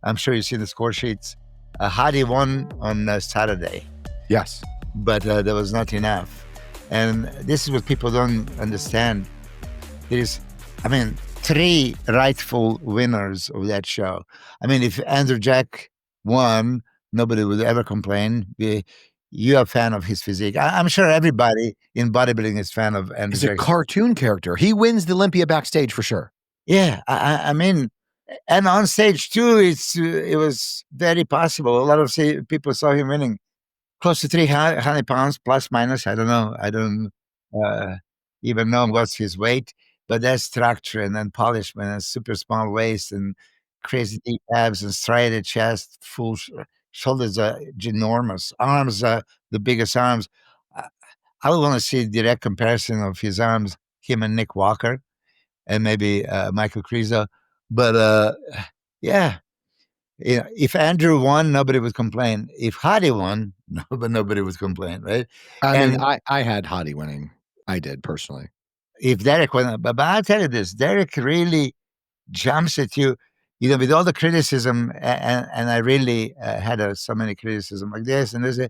I'm sure you've seen the score sheets. Hadi won on Saturday. Yes. But there was not enough. And this is what people don't understand. There's, 3 rightful winners of that show. If Andrew Jack won, nobody would ever complain. You're a fan of his physique. I'm sure everybody in bodybuilding is a fan of Andrew Jack. He's a cartoon character. He wins the Olympia Backstage for sure. Yeah, and on stage too, it was very possible. A lot of people saw him winning close to 300 pounds, plus minus. I don't know. I don't even know what's his weight, but that structure and then polishment and super small waist and crazy deep abs and striated chest, full shoulders are ginormous. Arms are the biggest arms. I would want to see a direct comparison of his arms, him and Nick Walker and maybe Michael Krizo. But yeah, if Andrew won, nobody would complain. If Hadi won, nobody would complain, right? I had Hadi winning. I did personally. If Derek won, but I'll tell you this: Derek really jumps at you, with all the criticism, and I really had so many criticism like this and this,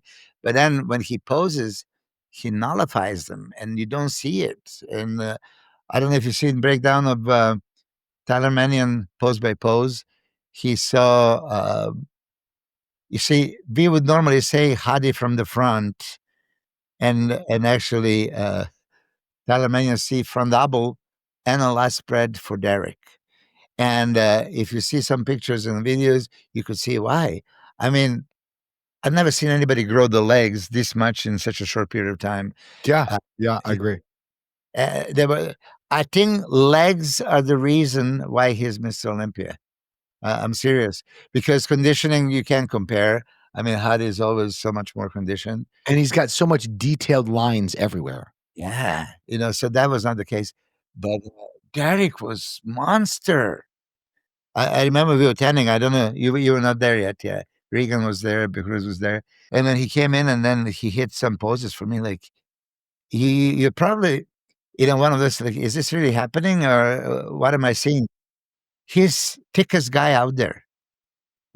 but then when he poses, he nullifies them, and you don't see it. And I don't know if you've seen breakdown of Tyler Mannion pose by pose. He saw, you see, we would normally say Hadi from the front, and actually Tyler Mannion see front double and a last spread for Derek. And if you see some pictures and videos, you could see why. I've never seen anybody grow the legs this much in such a short period of time. Yeah, I agree. I think legs are the reason why he's Mr. Olympia. I'm serious, because conditioning you can't compare. Hadi is always so much more conditioned, and he's got so much detailed lines everywhere. Yeah, so that was not the case. But Derek was monster. I remember we were attending. I don't know, you were not there yet. Yeah, Regan was there, Cruz was there, and then he came in and then he hit some poses for me. Like you're probably, one of those. Like, is this really happening or what am I seeing? He's thickest guy out there.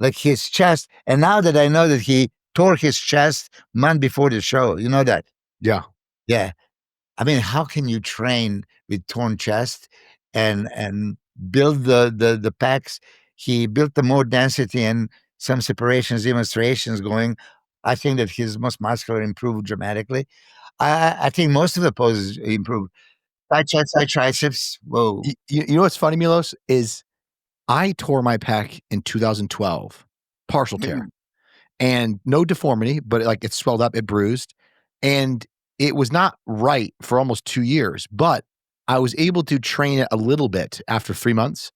Like his chest. And now that I know that he tore his chest month before the show, you know that? Yeah. Yeah. How can you train with torn chest and build the packs? He built the more density and some separations, demonstrations going. I think that his most muscular improved dramatically. I think most of the poses improved. Side chest, side triceps. Whoa. You know what's funny, Milos, is I tore my pec in 2012, partial tear, and no deformity, but it swelled up, it bruised, and it was not right for almost 2 years, but I was able to train it a little bit after 3 months,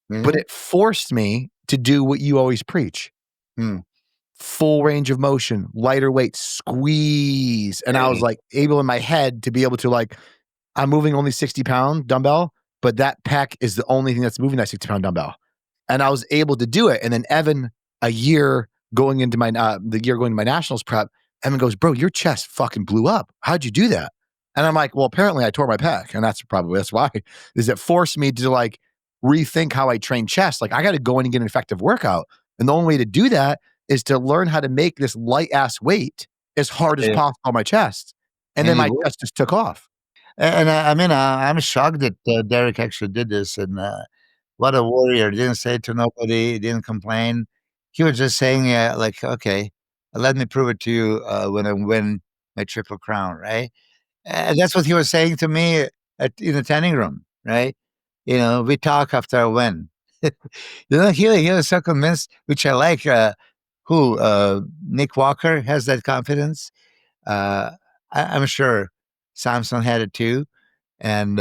but it forced me to do what you always preach. Full range of motion, lighter weight, squeeze. And I was able in my head to be able to I'm moving only 60-pound dumbbell, but that pec is the only thing that's moving that 60-pound dumbbell. And I was able to do it. And then Evan, a year going into my nationals prep, Evan goes, "Bro, your chest fucking blew up. How'd you do that?" And I'm like, "Well, apparently I tore my pec." And that's why, is it forced me to rethink how I train chest. I got to go in and get an effective workout. And the only way to do that is to learn how to make this light ass weight as hard as possible on my chest. And then my chest just took off. And I'm shocked that Derek actually did this. And what a warrior. Didn't say to nobody, didn't complain. He was just saying, okay, let me prove it to you when I win my Triple Crown, right? And that's what he was saying to me in the tanning room, right? We talk after a win. He was so convinced, which I like. Nick Walker has that confidence. I'm sure Samson had it too. And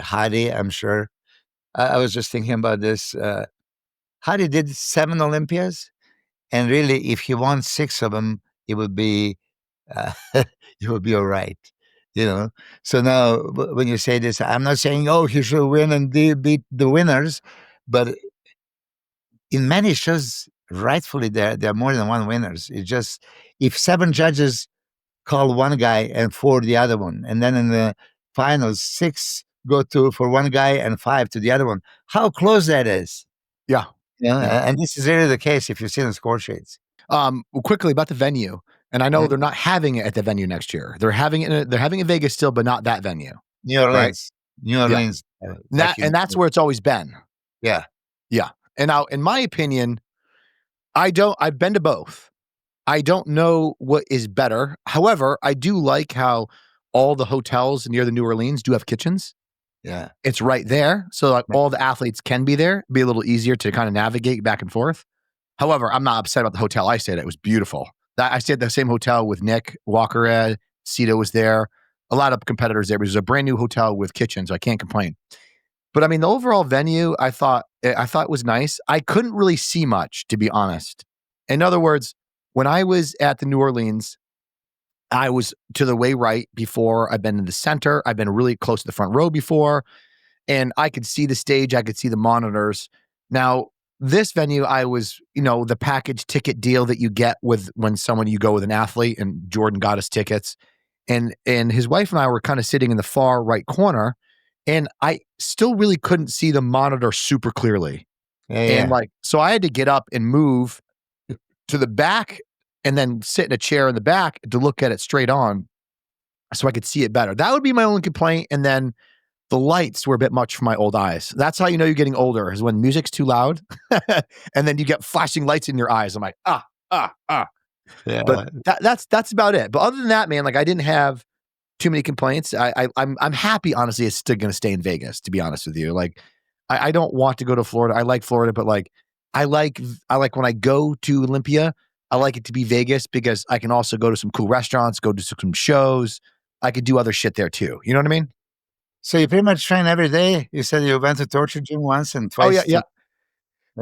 Hadi, I'm sure. I was just thinking about this. Hadi did 7 Olympias, and really, if he won 6 of them, it would be all right. So now when you say this, I'm not saying, he should win and beat the winners, but in many shows, rightfully, there are more than one winners. It's just, if 7 judges call one guy and 4 the other one, and then in the finals, 6 go for one guy and 5 to the other one, how close that is. Yeah. Yeah. And this is really the case if you see the score sheets. Quickly about the venue, and I know Yeah. they're not having it at the venue next year. They're having it in Vegas still, but not that venue, New right? Orleans. New Yeah. Orleans, That back in and that's where it's always been. yeah. Yeah. And now, in my opinion, I've been to both. I don't know what is better. However, I do like how all the hotels near the New Orleans do have kitchens. Yeah. It's right there. So like all the athletes can be there, be a little easier to kind of navigate back and forth. However, I'm not upset about the hotel I stayed at. It was beautiful. I stayed at the same hotel with Nick Walker at. Cito was there. A lot of competitors there. It was a brand new hotel with kitchens. So I can't complain. But I mean, the overall venue, I thought was nice. I couldn't really see much, to be honest. In other words, when I was at the New Orleans, I was to the way right before. I've been in the center. I've been really close to the front row before, and I could see the stage. I could see the monitors. Now, this venue, I was, the package ticket deal that you get with when you go with an athlete, and Jordan got us tickets, and his wife and I were kind of sitting in the far right corner, and I still really couldn't see the monitor super clearly. Yeah, And yeah. so I had to get up and move to the back and then sit in a chair in the back to look at it straight on so I could see it better. That would be my only complaint. And then the lights were a bit much for my old eyes. That's how you know you're getting older, is when music's too loud and then you get flashing lights in your eyes. I'm like, ah, ah, ah. But Yeah. that's about it. But other than that, man, like I didn't have too many complaints. I'm happy, honestly, it's still gonna stay in Vegas, to be honest with you. Like I don't want to go to Florida. I like Florida, but like I like when I go to Olympia, I like it to be Vegas because I can also go to some cool restaurants, go to some shows. I could do other shit there too. You know what I mean? So you pretty much train every day? You said you went to torture gym once and Oh yeah, twice yeah.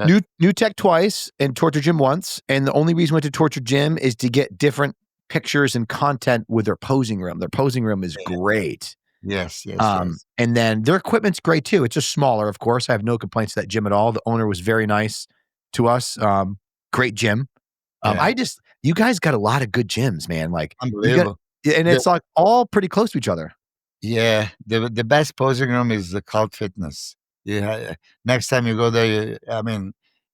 to uh, New Tech twice and Torture Gym once. And the only reason I went to Torture Gym is to get different pictures and content with their posing room. Their posing room is great. yes, yes, yes. And then their equipment's great too. It's just smaller, of course. I have no complaints to that gym at all. The owner was very nice to us. Great gym. Yeah. You guys got a lot of good gyms, man. Like you got, Unbelievable. and The it's like all pretty close to each other. yeah, the best posing room is the Cult Fitness. Yeah, next time you go there, I mean,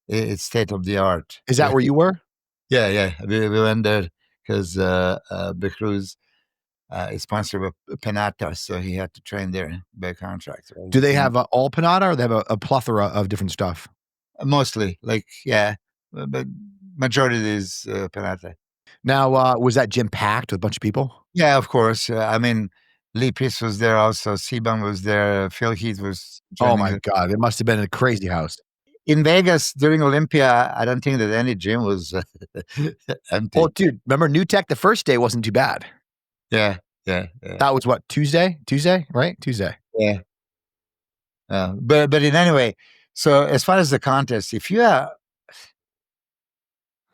it's state of the art. Is that where you were? Yeah, yeah. We went there because Becruz is sponsored by Penata, so he had to train there by contract. Right? Do they have all Panada or they have a plethora of different stuff? Mostly, like yeah, but majority is Penata. Now, was that gym packed with a bunch of people? Yeah, of course. I mean, Lee Peace was there also. Seaban was there. Phil Heath was Oh joining my us. God, it must have been a crazy house. In Vegas during Olympia, I don't think that any gym was empty. Well, dude, remember New Tech? The first day wasn't too bad. Yeah, yeah, yeah, That was what, Tuesday? Tuesday, right? Tuesday. yeah. But in any way, so as far as the contest, if you are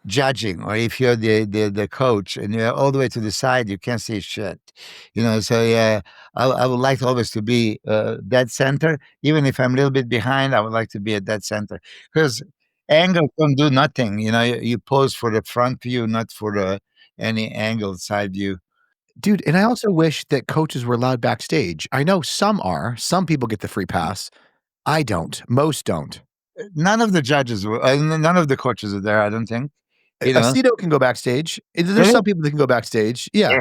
judging or if you're the coach and you're all the way to the side, you can't see shit. So yeah, I would like always to be dead center. Even if I'm a little bit behind, I would like to be at dead center because angles don't do nothing. You pose for the front view, not for the any angled side view. Dude, and I also wish that coaches were allowed backstage. I know some are. Some people get the free pass. I don't. Most don't. None of the judges were, none of the coaches are there. I don't think. Aceto can go backstage. There's Really? some people that can go backstage. Yeah.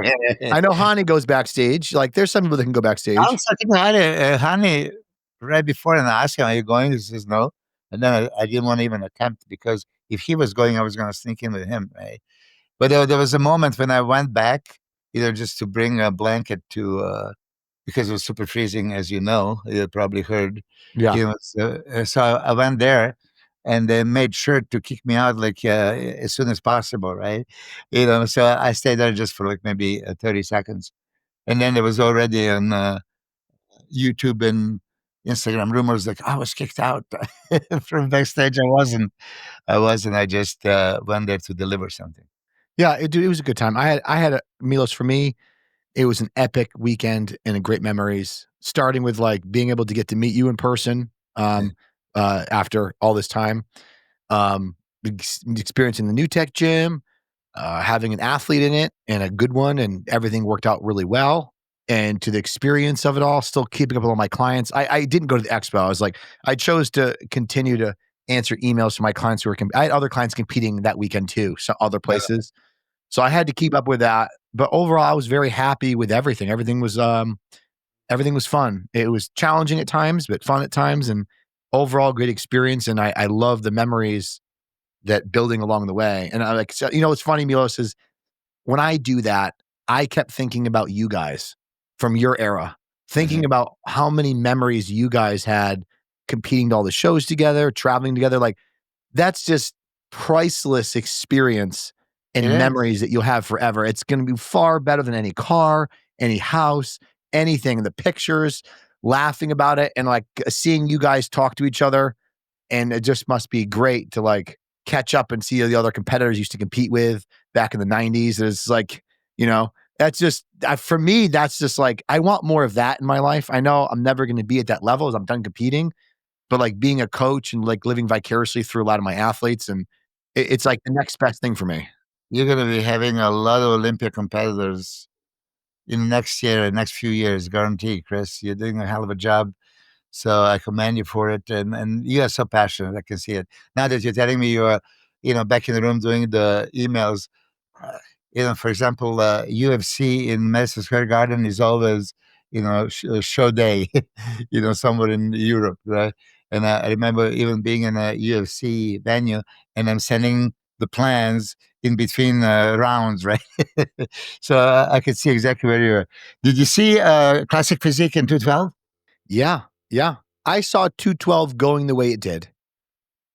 I know Hadi goes backstage. Like, there's some people that can go backstage. I was talking to Hani right before, and I asked him, "Are you going?" He says, "No." And then I didn't want to even attempt because if he was going, I was going to sneak in with him, right? But there was a moment when I went back, either just to bring a blanket because it was super freezing, as you probably heard. Yeah. So I went there, and they made sure to kick me out like as soon as possible, right? So I stayed there just for like maybe 30 seconds, and then there was already on YouTube and Instagram rumors like I was kicked out from backstage. I wasn't. I wasn't. I just went there to deliver something. Yeah, dude, it was a good time. I had a Milos. For me, it was an epic weekend and a great memories, starting with like being able to get to meet you in person after all this time, experiencing the New Tech gym, having an athlete in it and a good one, and everything worked out really well. And to the experience of it all, still keeping up with all my clients. I didn't go to the expo. I was like, I chose to continue to answer emails from my clients who were I had other clients competing that weekend too, so other places. So I had to keep up with that. But overall, I was very happy with everything. Everything was fun. It was challenging at times, but fun at times, and overall great experience. And I love the memories that building along the way. And I like, so, what's funny, Milos, is when I do that, I kept thinking about you guys from your era, Uh-huh. thinking about how many memories you guys had competing to all the shows together, traveling together. Like, that's just priceless experience It and is. memories that you'll have forever. It's going to be far better than any car, any house, anything. The pictures, laughing about it, and like seeing you guys talk to each other. And it just must be great to like catch up and see the other competitors you used to compete with back in the 90s. It's like, that's just, for me, that's just like, I want more of that in my life. I know I'm never going to be at that level as I'm done competing, but like being a coach and like living vicariously through a lot of my athletes, and it's like the next best thing for me. You're gonna be having a lot of Olympia competitors in the next year, next few years, guaranteed, Chris. You're doing a hell of a job. So I commend you for it, and you are so passionate. I can see it. Now that you're telling me you're, back in the room doing the emails, uh, for example, UFC in Madison Square Garden is always, show day, somewhere in Europe, right? And I remember even being in a UFC venue, and I'm sending the plans in between rounds, right? So I could see exactly where you are. Did you see Classic Physique in 212? Yeah. Yeah. I saw 212 going the way it did.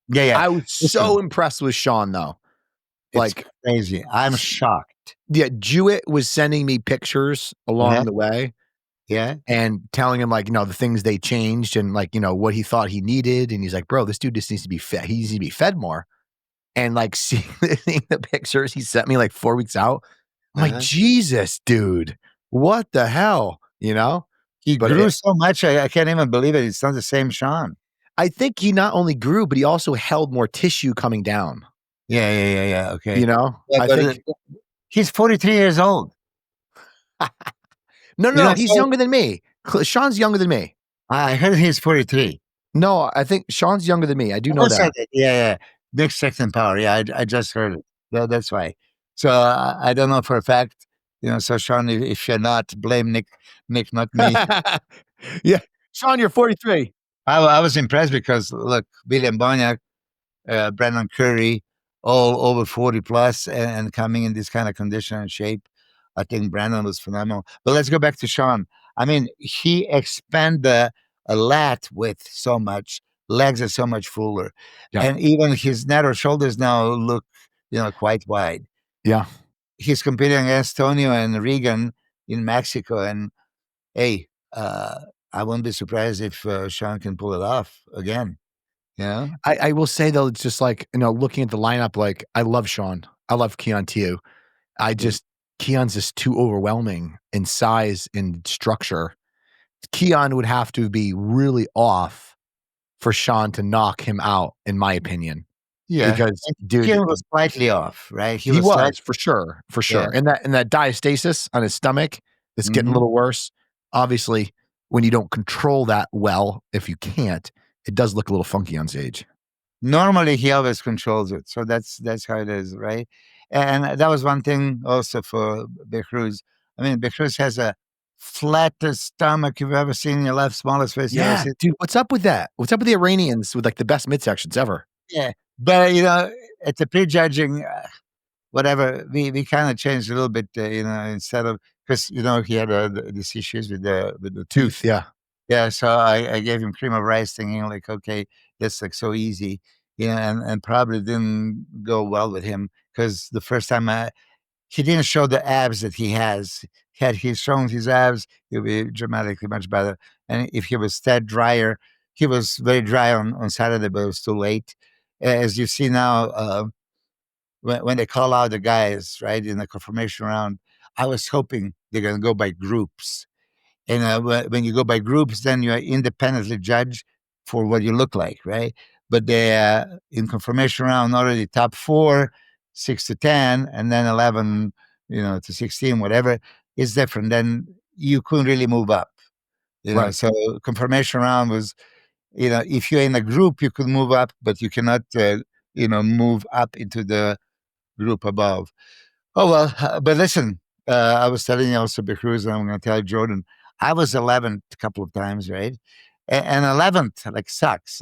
Yeah, yeah. I was Listen, so impressed with Sean though. it's Like, crazy. I'm shocked. yeah, Jewett was sending me pictures Uh-huh. along the way Yeah. and telling him like, the things they changed and like, what he thought he needed. And he's like, bro, this dude just needs to be fed. He needs to be fed more. And like seeing the pictures he sent me like 4 weeks out, I'm like, Uh-huh. Jesus, dude, what the hell? He But grew so much, I can't even believe it. It's not the same Sean. I think he not only grew, but he also held more tissue coming down. Yeah, yeah, yeah, yeah. Okay. Yeah, I but think he's 43 years old. no, You no, know, no, he's so younger than me. Sean's younger than me. I heard he's 43. No, I think Sean's younger than me. I do Of know course I that. did. Yeah, yeah. Big strength and power. Yeah, I just heard it. That's why. So I don't know for a fact. So Sean, if you're not, blame Nick, not me. Yeah. Sean, you're 43. I was impressed because look, William Boniak, Brandon Curry, all over 40 plus and coming in this kind of condition and shape. I think Brandon was phenomenal. But let's go back to Sean. I mean, he expanded a lat width so much, legs are so much fuller. Yeah. And even his narrow shoulders now look, quite wide. Yeah. He's competing against Tonio and Regan in Mexico. And hey, I wouldn't be surprised if Sean can pull it off again. Yeah. I will say though, it's just like, looking at the lineup, like I love Sean. I love Keon too. Keon's just too overwhelming in size and structure. Keon would have to be really off for Sean to knock him out, in my opinion. Yeah, Because, and dude, Kieran was slightly off, right? He he was was slightly. for Yeah. sure. And that diastasis on his stomach that's getting a Mhm. little worse. Obviously, when you don't control that well, if you can't, it does look a little funky on stage. Normally, he always controls it, so that's how it is, right? And that was one thing also for Becruz. I mean, Becruz has a flattest stomach you've ever seen in your life, smallest face you've ever Yeah, seen. dude, what's up with that? What's up with the Iranians with like the best midsections ever? Yeah, but at the prejudging, whatever, we kind of changed a little bit, instead of because he had these issues with the teeth. Tooth, yeah. Yeah, so I gave him cream of rice, thinking like, okay, that's like so easy, and probably didn't go well with him because the first time he didn't show the abs that he has. Had he shown his abs, it would be dramatically much better. And if he was that drier, he was very dry on Saturday, but it was too late. As you see now, when they call out the guys right in the confirmation round, I was hoping they're going to go by groups and when you go by groups, then you are independently judged for what you look like, right? But they in confirmation round already top four, 6 to 10, and then 11, to 16, whatever is different. Then you couldn't really move up, Right. So confirmation round was if you're in a group, you could move up, but you cannot, move up into the group above. Oh, well, but listen, I was telling you also, Becruz, and I'm going to tell you, Jordan, I was 11th a couple of times, right? And 11th, like, sucks.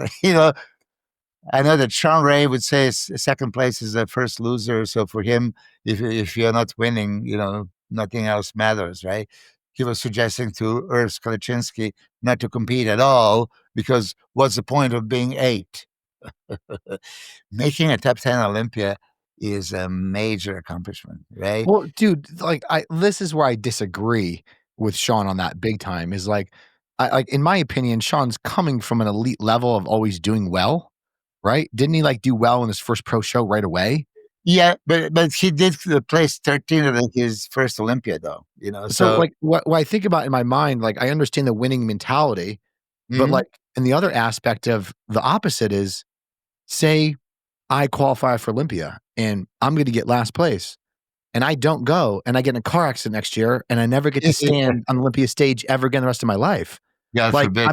I know that Sean Ray would say second place is the first loser. So for him, if you're not winning, nothing else matters, right? He was suggesting to Urs Kaliczynski not to compete at all because what's the point of being 8? Making a top 10 Olympia is a major accomplishment, right? Well, dude, like this is where I disagree with Sean on that big time. Is like, in my opinion, Sean's coming from an elite level of always doing well, right? Didn't he like do well in his first pro show right away? Yeah, but he did place 13 at his first Olympia, though. So So like what I think about in my mind, like I understand the winning mentality, but mhm. like, and the other aspect of the opposite is, say I qualify for Olympia and I'm going to get last place, and I don't go, and I get in a car accident next year, and I never get to stand on Olympia stage ever again the rest of my life. God Like, forbid.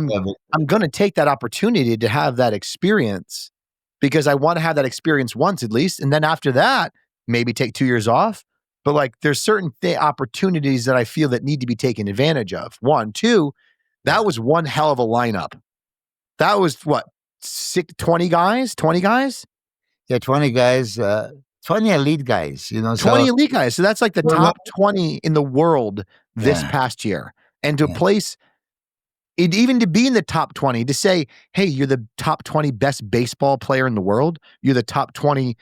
I'm gonna take that opportunity to have that experience because I wanna have that experience once at least, and then after that, maybe take 2 years off. But, like, there's certain opportunities that I feel that need to be taken advantage of. 1, 2, Yeah, that was one hell of a lineup. That was what, 20 guys? 20 guys? yeah, 20 guys, 20 elite guys. 20 So elite guys. So that's like the well, top 20 in the world this yeah, past year. And to yeah, place it, even to be in the top 20, to say, hey, you're the top 20 best baseball player in the world, you're the top 20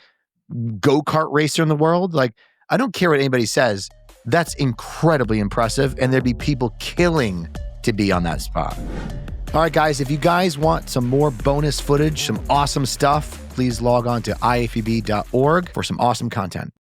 go-kart racer in the world. Like, I don't care what anybody says. That's incredibly impressive. And there'd be people killing to be on that spot. All right, guys, if you guys want some more bonus footage, some awesome stuff, please log on to ifbb.org for some awesome content.